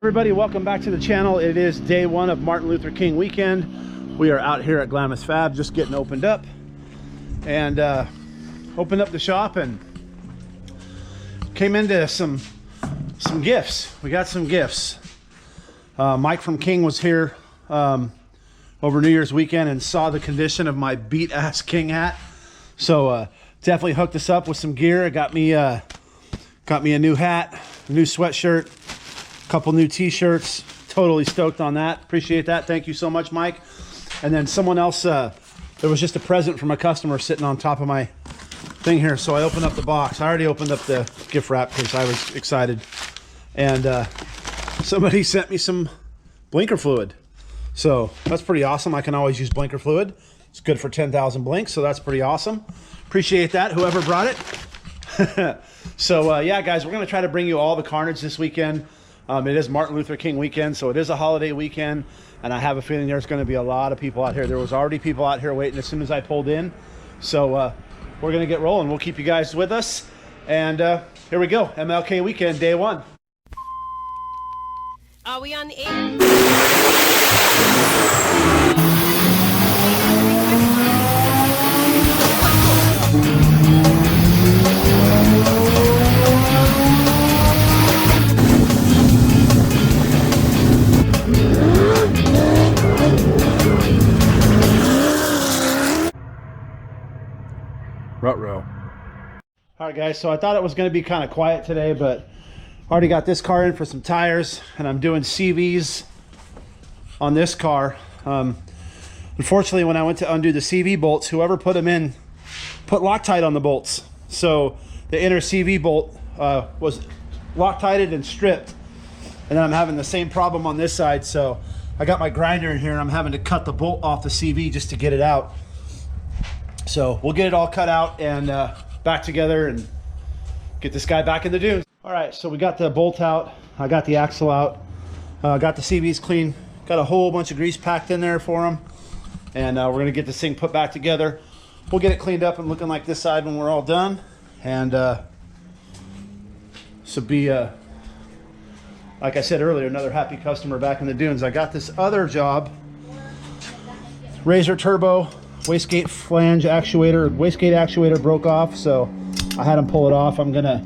Everybody, welcome back to the channel. It is day one of Martin Luther King weekend. We are out here at Glamis FAB, just getting opened up, and opened up the shop and came into some gifts. We got some gifts. Mike from King was here over New Year's weekend and saw the condition of my beat ass King hat, so definitely hooked us up with some gear. It got me a new hat, a new sweatshirt, couple new t-shirts. Totally stoked on that. Appreciate that. Thank you so much, Mike. And then someone else, there was just a present from a customer sitting on top of my thing here, so I opened up the box. I already opened up the gift wrap because I was excited, and somebody sent me some blinker fluid, so that's pretty awesome. I can always use blinker fluid. It's good for 10,000 blinks, so that's pretty awesome. Appreciate that, whoever brought it. So yeah, guys, we're gonna try to bring you all the carnage this weekend. It is Martin Luther King weekend, so it is a holiday weekend, and I have a feeling there's going to be a lot of people out here. There was already people out here waiting as soon as I pulled in, so we're going to get rolling. We'll keep you guys with us, and here we go. MLK weekend, day one. Are we on the air? Ruh-roh. All right, guys, so I thought it was going to be kind of quiet today, but already got this car in for some tires, and I'm doing CVs on this car. Unfortunately, when I went to undo the CV bolts, whoever put them in put Loctite on the bolts, so the inner CV bolt was Loctited and stripped, and then I'm having the same problem on this side, so I got my grinder in here and I'm having to cut the bolt off the CV just to get it out. So we'll get it all cut out and back together and get this guy back in the dunes. All right, so we got the bolt out. I got the axle out. Got the CVs clean. Got a whole bunch of grease packed in there for them. And we're gonna get this thing put back together. We'll get it cleaned up and looking like this side when we're all done. And so be, like I said earlier, another happy customer back in the dunes. I got this other job, Razor Turbo. Wastegate flange actuator, wastegate actuator broke off, so I had him pull it off. I'm gonna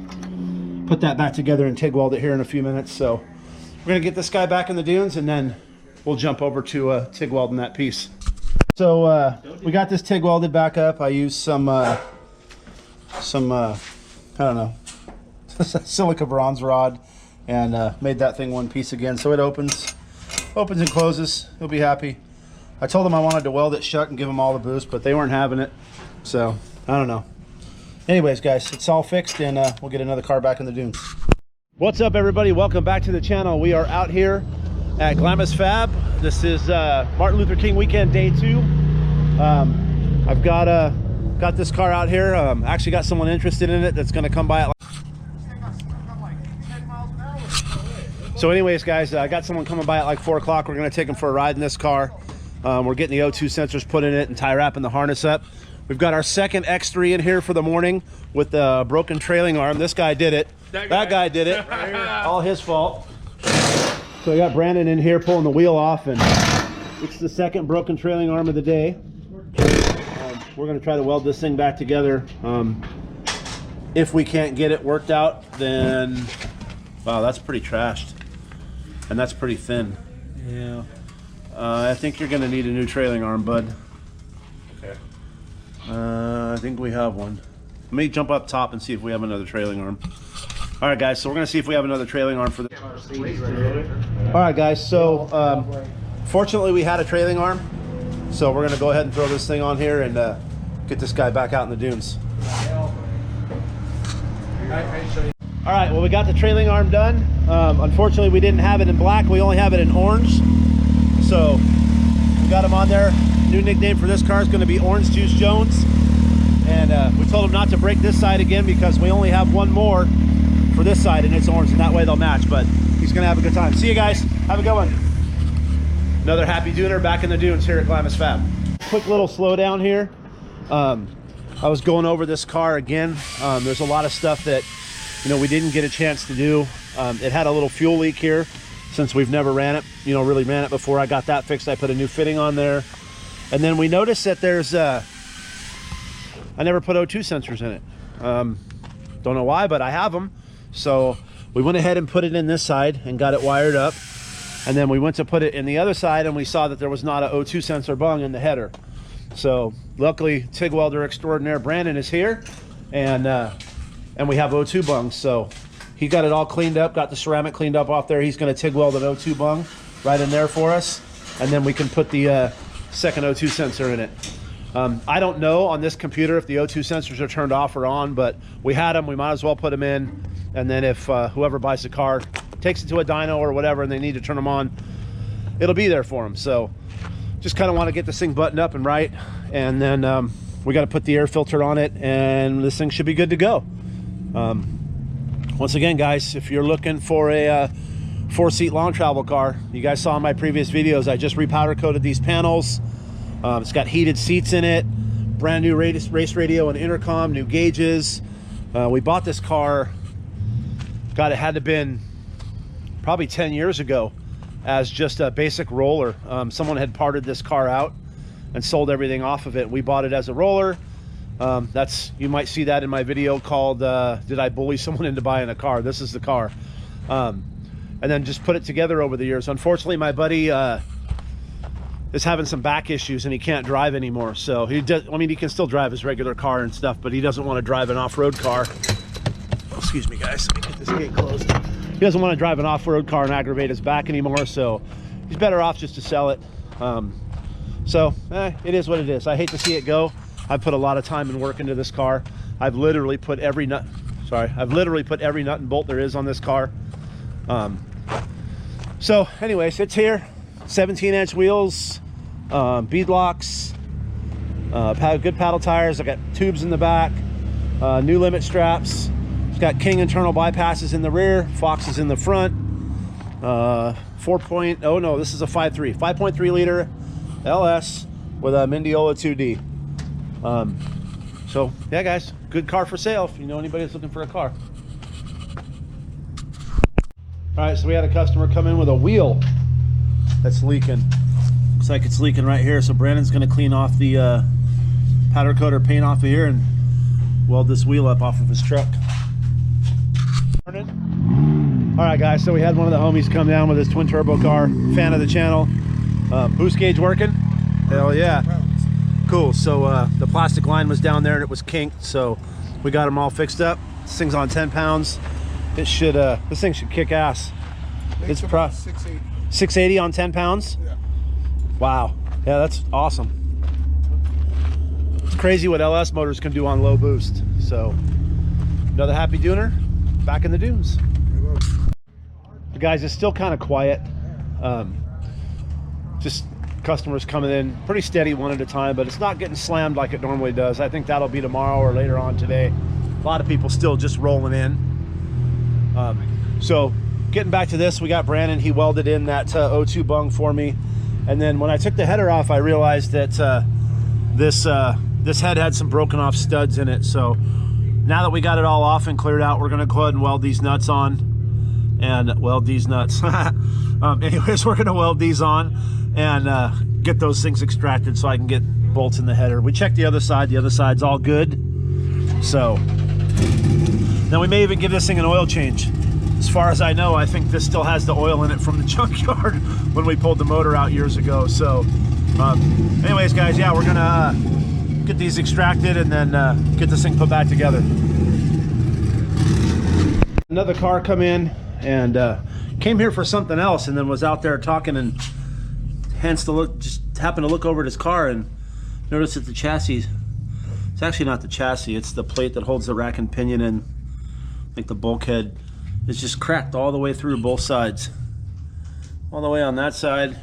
put that back together and TIG weld it here in a few minutes. So we're gonna get this guy back in the dunes, and then we'll jump over to TIG welding that piece. So we got this TIG welded back up. I used some I don't know, silica bronze rod, and made that thing one piece again. So it opens and closes. He'll be happy. I told them I wanted to weld it shut and give them all the boost, but they weren't having it, so I don't know. Anyways, guys, it's all fixed, and we'll get another car back in the dunes. What's up, everybody? Welcome back to the channel. We are out here at Glamis FAB. This is Martin Luther King weekend, day two. I've got this car out here. Actually got someone interested in it that's going to come by at So anyways, guys, I got someone coming by at like 4 o'clock. We're going to take them for a ride in this car. We're getting the O2 sensors put in it and tie wrapping the harness up. We've got our second X3 in here for the morning with the broken trailing arm. This guy did it. That guy did it. All his fault. So we got Brandon in here pulling the wheel off, and it's the second broken trailing arm of the day. We're going to try to weld this thing back together. If we can't get it worked out, then wow, that's pretty trashed, and that's pretty thin. Yeah. I think you're going to need a new trailing arm, bud. Okay. I think we have one. Let me jump up top and see if we have another trailing arm. All right, guys, so we're going to see if we have another trailing arm for this. All right, guys, so fortunately we had a trailing arm, so we're going to go ahead and throw this thing on here and get this guy back out in the dunes. All right, well, we got the trailing arm done. Unfortunately, we didn't have it in black. We only have it in orange. So we got him on there. New nickname for this car is going to be Orange Juice Jones. And we told him not to break this side again because we only have one more for this side and it's orange, and that way they'll match. But he's going to have a good time. See you guys. Have a good one. Another happy duner back in the dunes here at Glamis FAB. Quick little slowdown here. I was going over this car again. There's a lot of stuff that we didn't get a chance to do. It had a little fuel leak here. since we've never ran it, you know, really ran it before. I got that fixed. I put a new fitting on there. And then we noticed that there's, I never put O2 sensors in it. Don't know why, but I have them. So we went ahead and put it in this side and got it wired up. And then we went to put it in the other side and we saw that there was not an O2 sensor bung in the header. So luckily, TIG welder extraordinaire Brandon is here, and we have O2 bungs. So he got it all cleaned up, got the ceramic cleaned up off there. He's going to TIG weld an O2 bung right in there for us, and then we can put the second O2 sensor in it. I don't know on this computer if the O2 sensors are turned off or on, but we had them. We might as well put them in, and then if whoever buys the car takes it to a dyno or whatever and they need to turn them on, it'll be there for them. So just kind of want to get this thing buttoned up and right, and then we got to put the air filter on it, and this thing should be good to go. Once again, guys, if you're looking for a 4-seat long travel car, you guys saw in my previous videos, I just repowder coated these panels. It's got heated seats in it, brand new race radio and intercom, new gauges. We bought this car, God, it had to have been probably 10 years ago, as just a basic roller. Someone had parted this car out and sold everything off of it. We bought it as a roller. You might see that in my video called Did I Bully Someone Into Buying a Car? This is the car. And then just put it together over the years. Unfortunately, my buddy is having some back issues and he can't drive anymore. So he does, I mean, he can still drive his regular car and stuff, but he doesn't want to drive an off-road car. Excuse me, guys, let me get this gate closed. He doesn't want to drive an off-road car and aggravate his back anymore, so he's better off just to sell it. It is what it is. I hate to see it go. I've put a lot of time and work into this car. I've literally put every nut and bolt there is on this car. So anyways, it's here. 17-inch wheels, bead locks, good paddle tires. I got tubes in the back, new limit straps. It's got King internal bypasses in the rear, Foxes in the front. 5.3 liter LS with a Mendiola 2D. So yeah, guys, good car for sale if you know anybody that's looking for a car. All right, so we had a customer come in with a wheel that's leaking. Looks like it's leaking right here, so Brandon's going to clean off the powder coat or paint off of here and weld this wheel up off of his truck. All right, guys, so we had one of the homies come down with his twin turbo car. Fan of the channel. Boost gauge working? Hell yeah. Cool. So the plastic line was down there and it was kinked, so we got them all fixed up. This thing's on 10 pounds. It should this thing should kick ass. It's pro 680. 680 on 10 pounds? Yeah. Wow. Yeah, that's awesome. It's crazy what LS motors can do on low boost. So another happy Duner back in the dunes. The guys, it's still kind of quiet. Just customers coming in pretty steady one at a time, but it's not getting slammed like it normally does. I think that'll be tomorrow or later on today. A lot of people still just rolling in. So getting back to this, we got Brandon. He welded in that O2 bung for me, and then when I took the header off, I realized that this head had some broken off studs in it. So now that we got it all off and cleared out, we're going to go ahead and weld these nuts on, and weld these nuts. Anyways, we're going to weld these on and get those things extracted so I can get bolts in the header. We checked the other side. The other side's all good. So now we may even give this thing an oil change. As far as I know, I think this still has the oil in it from the junkyard when we pulled the motor out years ago. So anyways, guys, yeah, we're gonna get these extracted and then get this thing put back together. Another car come in and came here for something else, and then was out there talking, and hence the look, just happened to look over at his car and noticed that the chassis, it's actually not the chassis, it's the plate that holds the rack and pinion in. I think the bulkhead is just cracked all the way through both sides, all the way on that side,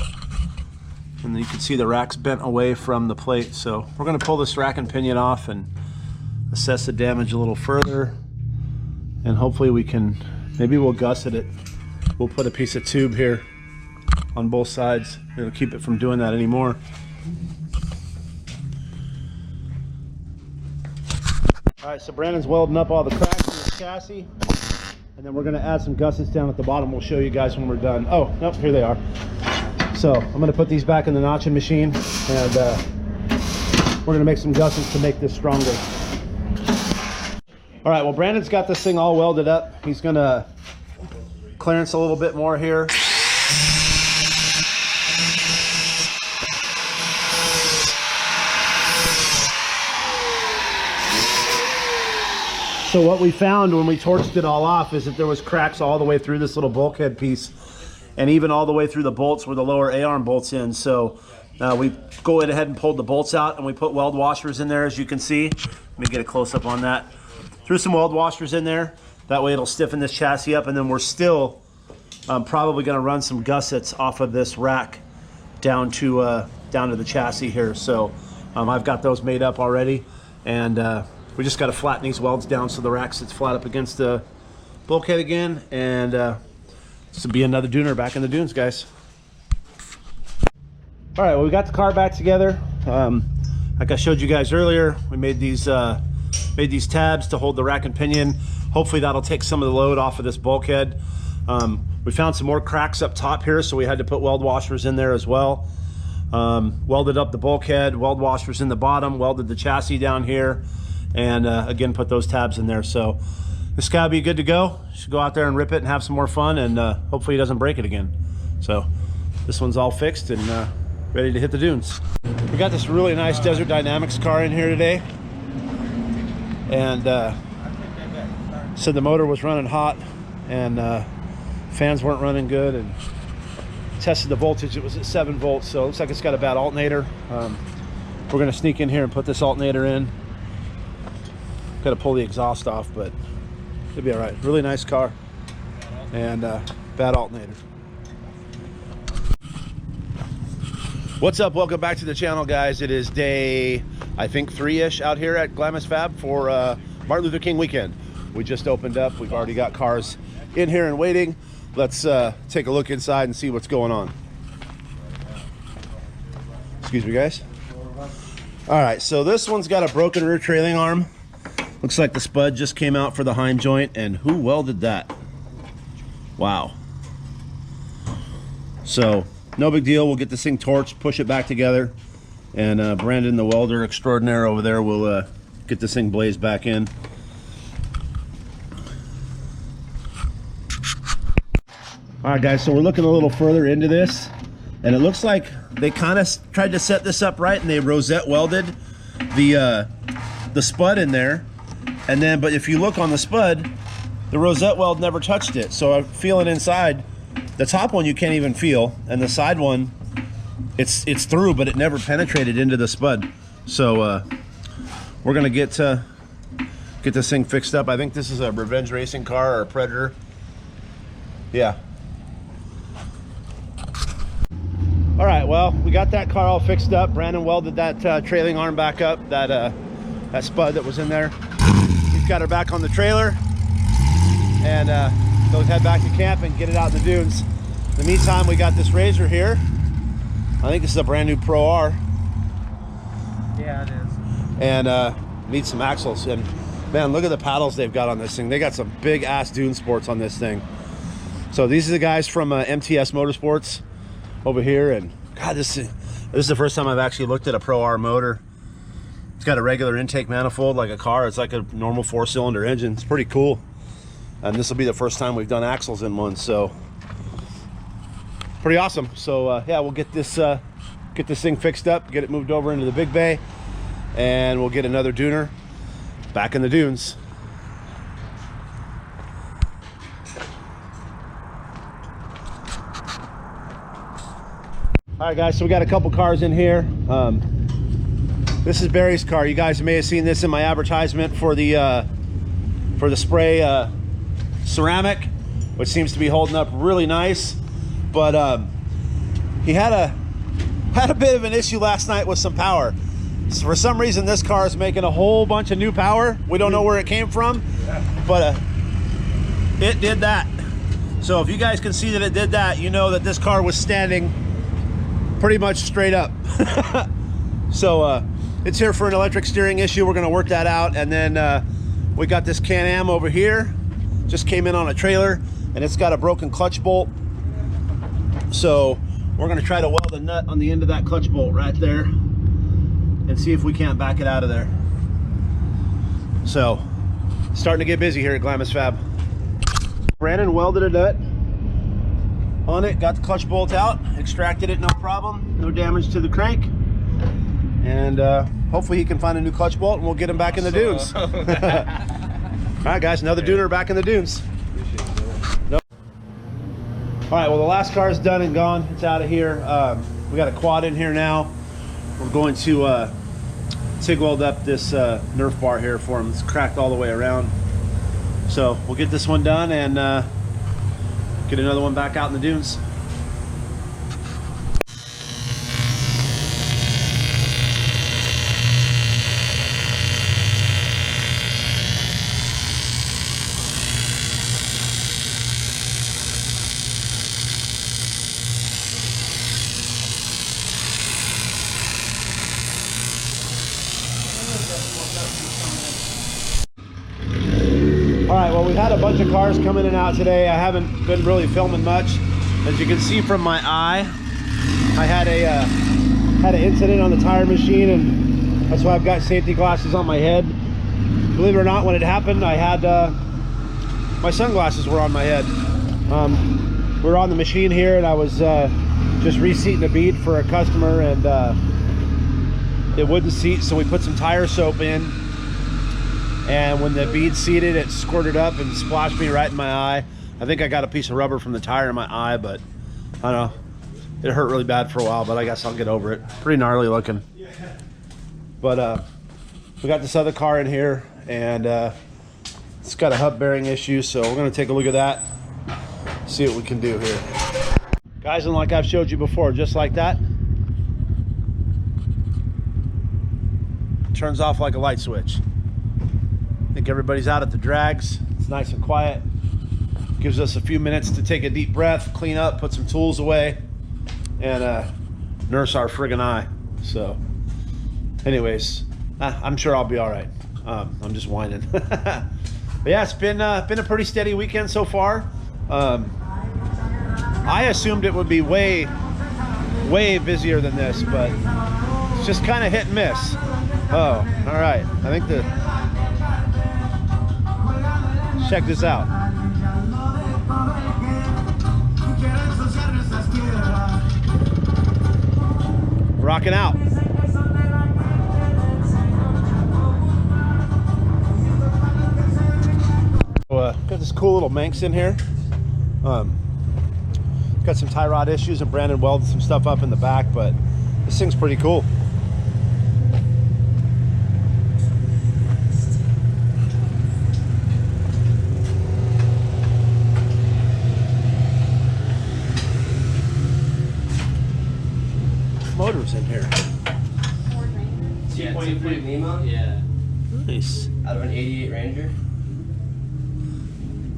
and then you can see the rack's bent away from the plate. So we're going to pull this rack and pinion off and assess the damage a little further, and hopefully we can, maybe we'll gusset it. We'll put a piece of tube here on both sides. It'll keep it from doing that anymore. All right, so Brandon's welding up all the cracks in the chassis. And then we're going to add some gussets down at the bottom. We'll show you guys when we're done. Oh, nope, here they are. So I'm going to put these back in the notching machine, and we're going to make some gussets to make this stronger. All right, well, Brandon's got this thing all welded up. He's going to clearance a little bit more here. So what we found when we torched it all off is that there was cracks all the way through this little bulkhead piece, and even all the way through the bolts where the lower A-arm bolts in. So we go ahead and pulled the bolts out, and we put weld washers in there, as you can see. Let me get a close-up on that. Threw some weld washers in there. That way it'll stiffen this chassis up, and then we're still probably going to run some gussets off of this rack down to the chassis here. So I've got those made up already, and we just got to flatten these welds down so the rack sits flat up against the bulkhead again, and this will be another Duner back in the dunes, guys. All right, well, we got the car back together. Like I showed you guys earlier, we made these tabs to hold the rack and pinion. Hopefully that'll take some of the load off of this bulkhead. We found some more cracks up top here, so we had to put weld washers in there as well. Welded up the bulkhead, weld washers in the bottom, welded the chassis down here, and again put those tabs in there. So this guy will be good to go. Should go out there and rip it and have some more fun, and hopefully he doesn't break it again. So this one's all fixed and ready to hit the dunes. We got this really nice Desert Dynamics car in here today, and said the motor was running hot and fans weren't running good, and tested the voltage. It was at 7 volts, so it looks like it's got a bad alternator. We're going to sneak in here and put this alternator in. Got to pull the exhaust off, but it'll be all right. Really nice car, and bad alternator. What's up? Welcome back to the channel, guys. It is day, I think, 3-ish out here at Glamis Fab for Martin Luther King weekend. We just opened up. We've already got cars in here and waiting. Let's take a look inside and see what's going on. Excuse me, guys. All right, so this one's got a broken rear trailing arm. Looks like the spud just came out for the hind joint, and who welded that? Wow. So no big deal. We'll get this thing torched, push it back together, and Brandon, the welder extraordinaire over there, will get this thing blazed back in. All right, guys, so we're looking a little further into this, and it looks like they kind of tried to set this up right, and they rosette welded the spud in there. And then, but if you look on the spud, the rosette weld never touched it. So I'm feeling inside. The top one you can't even feel, and the side one, it's through, but it never penetrated into the spud. So we're gonna get this thing fixed up. I think this is a Revenge racing car or a Predator. Yeah. All right, well, we got that car all fixed up. Brandon welded that trailing arm back up, that spud that was in there. He's got her back on the trailer, and go head back to camp and get it out in the dunes. In the meantime, we got this Razor here. I think this is a brand new Pro R. Yeah, it is. And needs some axles. And man, look at the paddles they've got on this thing. They got some big ass Dune sports on this thing. So these are the guys from MTS Motorsports over here, and God, this is the first time I've actually looked at a Pro R motor. It's got a regular intake manifold like a car. It's like a normal 4-cylinder engine. It's pretty cool. And this will be the first time we've done axles in one, so pretty awesome. So yeah, we'll get this thing fixed up, get it moved over into the big bay, and we'll get another Duner back in the dunes. All right, guys, so we got a couple cars in here. This is Barry's car. You guys may have seen this in my advertisement for the spray ceramic, which seems to be holding up really nice. But he had a bit of an issue last night with some power. So for some reason, this car is making a whole bunch of new power. We don't know where it came from, but it did that. So if you guys can see that it did that, you know that this car was standing pretty much straight up. So it's here for an electric steering issue. We're going to work that out, and then we got this Can-Am over here. just came in on a trailer and it's got a broken clutch bolt. So we're going to try to weld a nut on the end of that clutch bolt right there and see if we can't back it out of there. So starting to get busy here at Glamis Fab. Brandon welded a nut on it, got the clutch bolt out, extracted it, no problem, no damage to the crank, and hopefully he can find a new clutch bolt and we'll get him back in the dunes. All right guys, another Dooner back in the dunes. Nope. All right, well the last car is done and gone. It's out of here. We got a quad in here now. We're going to TIG weld up this Nerf bar here for him. It's cracked all the way around. So we'll get this one done and get another one back out in the dunes. All right, well, we've had a bunch of cars come in and out today. I haven't been really filming much. As you can see from my eye, I had an incident on the tire machine, and that's why I've got safety glasses on my head. Believe it or not, when it happened, I had my sunglasses were on my head. We were on the machine here, and I was just reseating a bead for a customer, and it wouldn't seat, so we put some tire soap in. And when the bead seated, it squirted up and splashed me right in my eye. I think I got a piece of rubber from the tire in my eye, but I don't know. It hurt really bad for a while, but I guess I'll get over it. Pretty gnarly looking. But we got this other car in here, and it's got a hub bearing issue, so we're gonna take a look at that, see what we can do here. Guys, and like I've showed you before, just like that, turns off like a light switch. I think everybody's out at the drags. It's nice and quiet. Gives us a few minutes to take a deep breath, clean up, put some tools away, and nurse our friggin' eye. So anyways, I'm sure I'll be all right. I'm just whining. But yeah, it's been a pretty steady weekend so far. I assumed it would be way busier than this, but it's just kind of hit and miss. Oh, all right. I think check this out. Rocking out. Got this cool little Manx in here. Got some tie rod issues, and Brandon welded some stuff up in the back, but this thing's pretty cool. Motors in here. Yeah, 2.3 Lima. Yeah. Nice. Out of an 88 Ranger.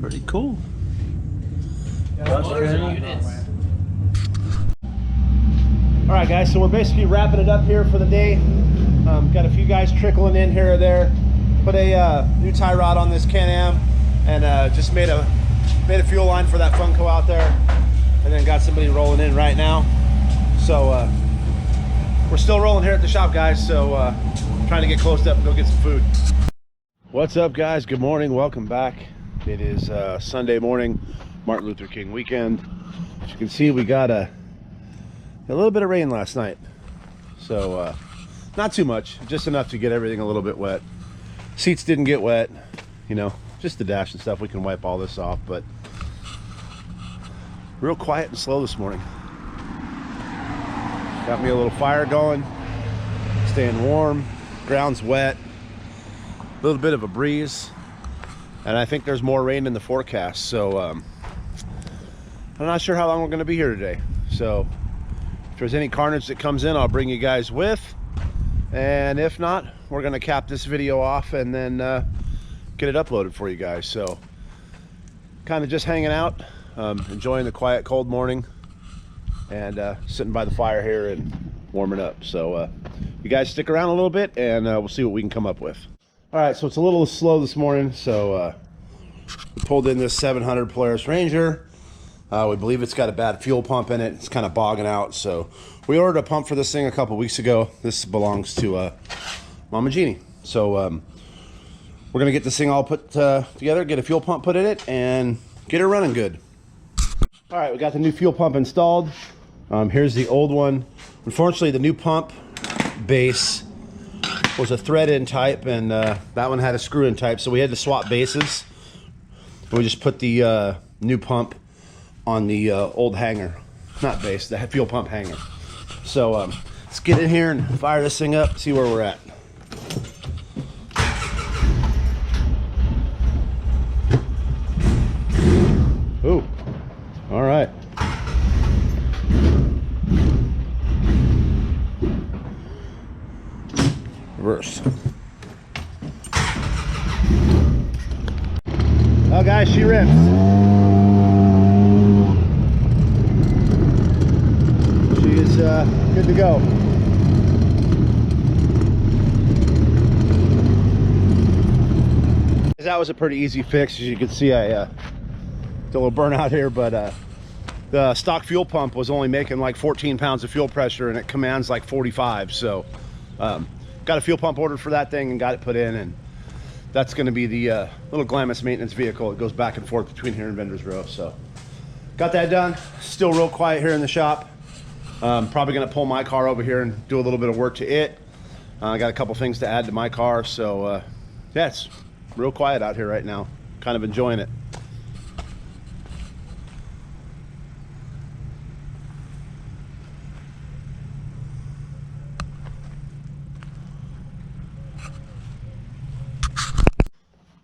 Pretty cool. Motors or units? All right, guys. So we're basically wrapping it up here for the day. Got a few guys trickling in here or there. Put a new tie rod on this Can-Am, and just made a fuel line for that Funko out there, and then got somebody rolling in right now. So. We're still rolling here at the shop, guys, so trying to get closed up and go get some food. What's up, guys? Good morning. Welcome back. It is Sunday morning, Martin Luther King weekend. As you can see, we got a little bit of rain last night. So not too much, just enough to get everything a little bit wet. Seats didn't get wet, you know, just the dash and stuff. We can wipe all this off, but real quiet and slow this morning. Got me a little fire going, staying warm, ground's wet, a little bit of a breeze, and I think there's more rain in the forecast, so I'm not sure how long we're going to be here today. So if there's any carnage that comes in, I'll bring you guys with, and if not, we're going to cap this video off and then get it uploaded for you guys. So kind of just hanging out, enjoying the quiet cold morning, and sitting by the fire here and warming up. So you guys stick around a little bit, and we'll see what we can come up with. All right, so it's a little slow this morning, so We pulled in this 700 Polaris Ranger. We believe it's got a bad fuel pump in it. It's kind of bogging out, so we ordered a pump for this thing a couple weeks ago. This belongs to Mama Jeannie. So we're gonna get this thing all put together, get a fuel pump put in it, and get it running good. All right, we got the new fuel pump installed. Here's the old one. Unfortunately, the new pump base was a thread-in type, and that one had a screw-in type, so we had to swap bases. We just put the new pump on the old hanger, not base, the fuel pump hanger. So let's get in here and fire this thing up, see where we're at. Ooh, all right. Reverse. Oh guys, she rips. She is good to go. That was a pretty easy fix. As you can see, I got a little burnout here, but the stock fuel pump was only making like 14 pounds of fuel pressure, and it commands like 45. So got a fuel pump ordered for that thing and got it put in, and that's going to be the little Glamis maintenance vehicle. It goes back and forth between here and Vendors Row. So got that done. Still real quiet here in the shop. Probably going to pull my car over here and do a little bit of work to it. I got a couple things to add to my car. So yeah, it's real quiet out here right now. Kind of enjoying it.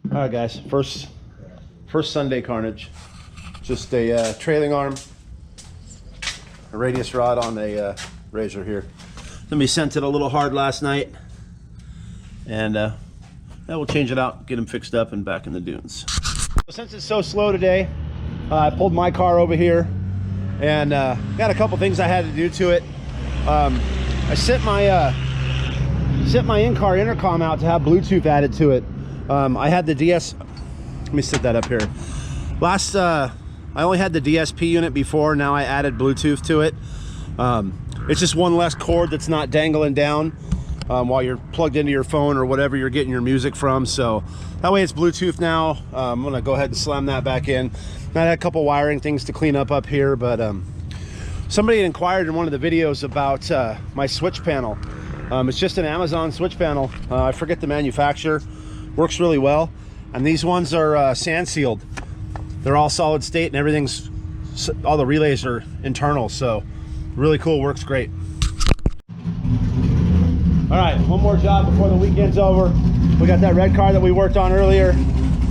All right, guys. First Sunday Carnage. Just a trailing arm, a radius rod on a razor here. Somebody sent it a little hard last night, and yeah, we'll change it out, get them fixed up, and back in the dunes. Since it's so slow today, I pulled my car over here, and got a couple things I had to do to it. I sent my in-car intercom out to have Bluetooth added to it. I had the DS. Let me set that up here. I only had the DSP unit before. Now I added Bluetooth to it. It's just one less cord that's not dangling down while you're plugged into your phone or whatever you're getting your music from. So that way it's Bluetooth now. I'm gonna go ahead and slam that back in. I had a couple wiring things to clean up here, but somebody inquired in one of the videos about my switch panel. It's just an Amazon switch panel. I forget the manufacturer. Works really well, and these ones are sand sealed. They're all solid state, and everything's, all the relays are internal, so really cool, works great. All right, one more job before the weekend's over. We got that red car that we worked on earlier,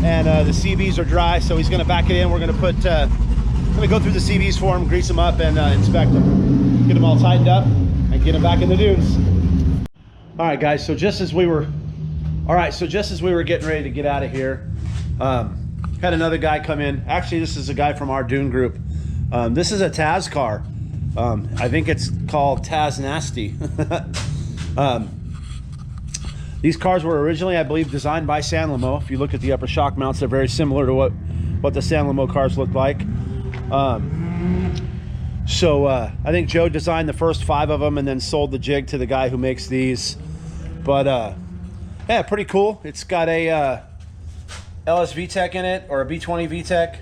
and the CVs are dry, so he's gonna back it in. We're gonna go through the CVs for him, grease them up, and inspect them, get them all tightened up, and get them back in the dunes. All right, guys, so just as we were getting ready to get out of here, had another guy come in. Actually, this is a guy from our Dune group. This is a Taz car. I think it's called Taz Nasty. These cars were originally, I believe, designed by San Lamo. If you look at the upper shock mounts, they're very similar to what the San Lamo cars look like. So I think Joe designed the first 5 of them and then sold the jig to the guy who makes these. But yeah, pretty cool. It's got a LS VTEC in it, or a B20 VTEC.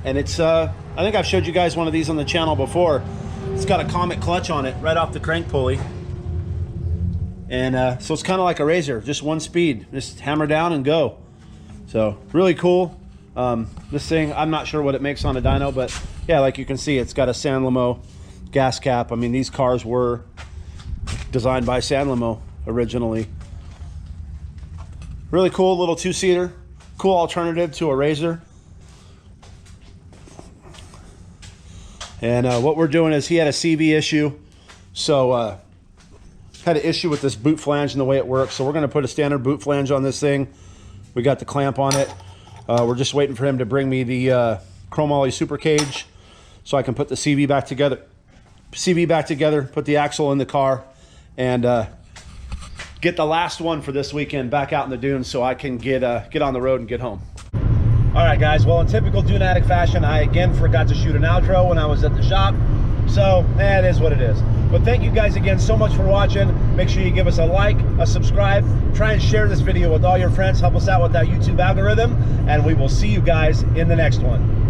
And it's, I think I've showed you guys one of these on the channel before. It's got a Comet clutch on it right off the crank pulley. And so it's kind of like a Razor, just one speed. Just hammer down and go. So really cool. This thing, I'm not sure what it makes on a dyno, but yeah, like you can see, it's got a San Lamo gas cap. I mean, these cars were designed by San Lamo originally. Really cool little 2-seater. Cool alternative to a Razor. And what we're doing is, he had a CV issue, so had an issue with this boot flange and the way it works. So we're going to put a standard boot flange on this thing. We got the clamp on it. We're just waiting for him to bring me the chromoly super cage so I can put the CV back together. Put the axle in the car, and get the last one for this weekend back out in the dunes so I can get on the road and get home. All right, guys. Well, in typical Dunatic fashion, I again forgot to shoot an outro when I was at the shop. So, it is what it is. But thank you guys again so much for watching. Make sure you give us a like, a subscribe. Try and share this video with all your friends. Help us out with that YouTube algorithm. And we will see you guys in the next one.